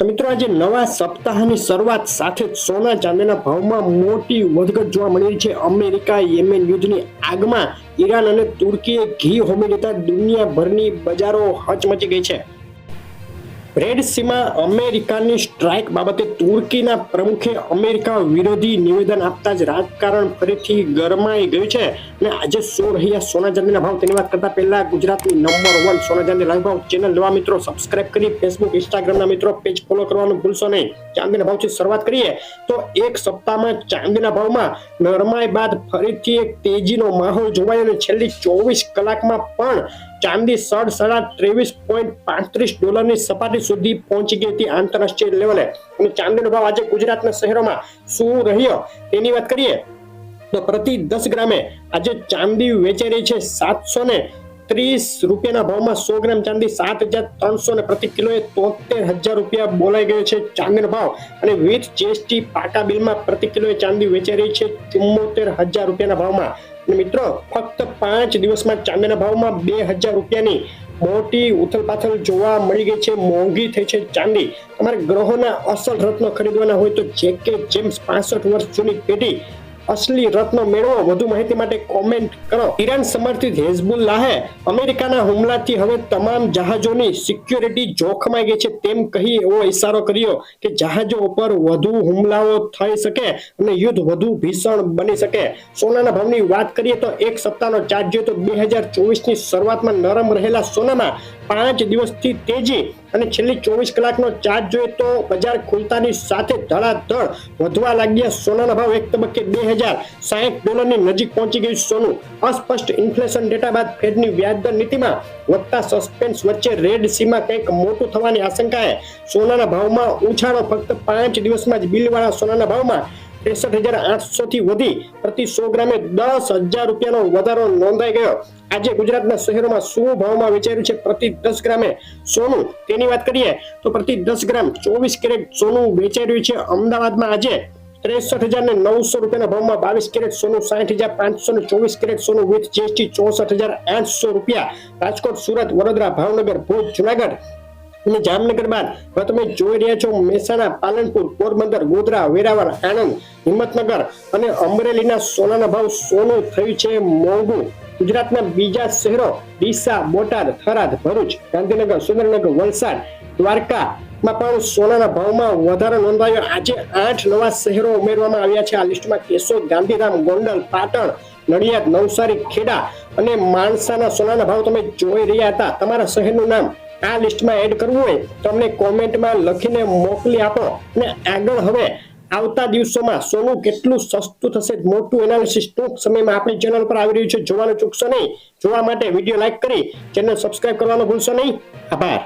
તો મિત્રો આજે નવા સપ્તાહની શરૂઆત સાથે જ સોના ચાંદીના ભાવમાં મોટી વધઘટ જોવા મળી રહી છે। અમેરિકા યેમેન યુદ્ધની આગમાં ઈરાન અને તુર્કીએ ઘી હોમી લેતા દુનિયાભરની બજારો હચમચી ગઈ છે। રેડ સીમાં અમેરિકાની સ્ટ્રાઇક બાબતે તુર્કીના પ્રમુખે અમેરિકા વિરોધી નિવેદન આપતા જ રાજકારણ ફરીથી ગરમાઈ ગયું છે અને આજે શું રહ્યા સોના ચાંદીના ભાવ તેની વાત કરતા પહેલા ગુજરાતની નંબર 1 સોના ચાંદી લાઈવ ભાવ ચેનલ નવા મિત્રો સબસ્ક્રાઇબ કરી ફેસબુક ઇન્સ્ટાગ્રામના મિત્રો પેજ ફોલો કરવાનું ભૂલશો નહીં। ચાંદીના ભાવથી શરૂઆત કરીએ તો એક સપ્તાહમાં ચાંદીના ભાવમાં નરમાઈ બાદ ફરીથી એક તેજીનો માહોલ જોવાયો અને છેલ્લી 24 કલાકમાં પણ ચાંદી 23.35 ડોલરની સપાટી સુધી પહોંચી ગઈ હતી આંતરરાષ્ટ્રીય લેવલે। અને ચાંદીનો ભાવ આજે ગુજરાતના શહેરોમાં શું રહ્યો તેની વાત કરીએ તો પ્રતિ 10 ગ્રામે આજે ચાંદી વેચાઈ રહી છે 730 રૂપિયાના ભાવમાં 100 ગ્રામ ચાંદી 7,300 ને પ્રતિ કિલોએ 73,000 રૂપિયા બોલાઈ ગયો છે ચાંદીનો ભાવ। અને વિથ જીએસટી પાકા બિલમાં પ્રતિ કિલોએ ચાંદી વેચાઈ રહી છે 74,000 રૂપિયાના ભાવમાં। અને મિત્રો ફક્ત 5 દિવસમાં ચાંદીના ભાવમાં 2,000 રૂપિયાની મોટી ઉથલપાથલ જોવા મળી ગઈ છે। મોંઘી થઈ છે ચાંદી। તમારે ગ્રહોના અસલ રત્નો ખરીદવાના હોય તો જેકે જેમ્સ 65 વર્ષ જૂની પેઢી અસલી રત્નો મેળવો। વધુ માહિતી માટે કોમેન્ટ કરો। ઈરાન સમર્થિત હિઝબુલ્લાહે અમેરિકાના હુમલાથી હવે તમામ જહાજોની સિક્યોરિટી જોખમાઈ ગઈ છે તેમ કહી એવો ઇશારો કર્યો કે જહાજો ઉપર વધુ હુમલાઓ થઈ શકે અને યુદ્ધ વધુ ભીષણ બની શકે। સોનાના ભાવની વાત કરીએ તો એક સપ્તાહનો ચાર્ટ જોઈએ તો 2024ની શરૂઆતમાં નરમ રહેલા સોનામાં 5 દિવસથી તેજી અને છેલ્લી 24 કલાકનો ચાર્ટ જોઈએ તો બજાર ખુલતાની સાથે ધડાધડ વધવા લાગ્યા સોનાના ભાવ। એક તબક્કે 2060 ડોલરની નજીક પહોંચી ગયું સોનું। અસ્પષ્ટ ઇન્ફ્લેશન ડેટા બાદ ફેડની વ્યાજદર નીતિમાં વધતા સસ્પેન્સ વચ્ચે રેડ સીમાં કંઈક મોટું થવાની આશંકાએ સોનાના ભાવમાં ઉછાળો। ફક્ત 5 દિવસમાં જ બિલવાળા સોનાના ભાવમાં 63,800 થી વધી પ્રતિ 100 ગ્રામે 10,000 રૂપિયાનો વધારો નોંધાઈ ગયો। આજે ગુજરાતના શહેરોમાં શું ભાવમાં વેચાયું છે પ્રતિ 10 ગ્રામે સોનું તેની વાત કરીએ તો પ્રતિ 10 ગ્રામ 24 કેરેટ સોનું વેચાઈ રહ્યું છે। અમદાવાદમાં આજે 63,900 રૂપિયાના ભાવમાં 22 કેરેટ સોનું 60,500 ને 24 કેરેટ સોનું વિથ જીએસટી 64,800 રૂપિયા। રાજકોટ, સુરત, વડોદરા, ભાવનગર, ભુજ, જુનાગઢ અને જામનગર બાદ હવે તમે જોઈ રહ્યા છો મહેસાણા, પાલનપુર, પોરબંદર, ગોધરા, વેરાવળ, આણંદ, હિંમતનગર અને અમરેલીના સોનાના ભાવ સોનું થયું છે મોંઘું। ગુજરાતના બીજા શહેરો ડીસા, બોટાદ, થરાદ, ભરૂચ, ગાંધીનગર, સુરેન્દ્રનગર, વલસાડ, દ્વારકા માં પણ સોનાના ભાવમાં વધારો નોંધાયો। આજે 8 નવા શહેરો ઉમેરવામાં આવ્યા છે આ લિસ્ટમાં। કેશોદ, ગાંધીધામ, ગોંડલ, પાટણ, નડિયાદ, નવસારી, ખેડા અને માણસાના સોનાના ભાવ તમે જોઈ રહ્યા હતા। તમારા શહેરનું નામ આ લિસ્ટમાં એડ કરવું હોય તો અમને કોમેન્ટમાં લખીને મોકલી આપો। અને આગળ હવે આવતા દિવસોમાં સોનું કેટલું સસ્તું થશે મોટું એનાલિસિસ ટૂંક સમયમાં આપણી ચેનલ પર આવી રહ્યું છે, જોવાનું ચૂકશો નહીં। જોવા માટે વિડીયો લાઈક કરી ચેનલ સબસ્ક્રાઇબ કરવાનું ભૂલશો નહીં। આભાર।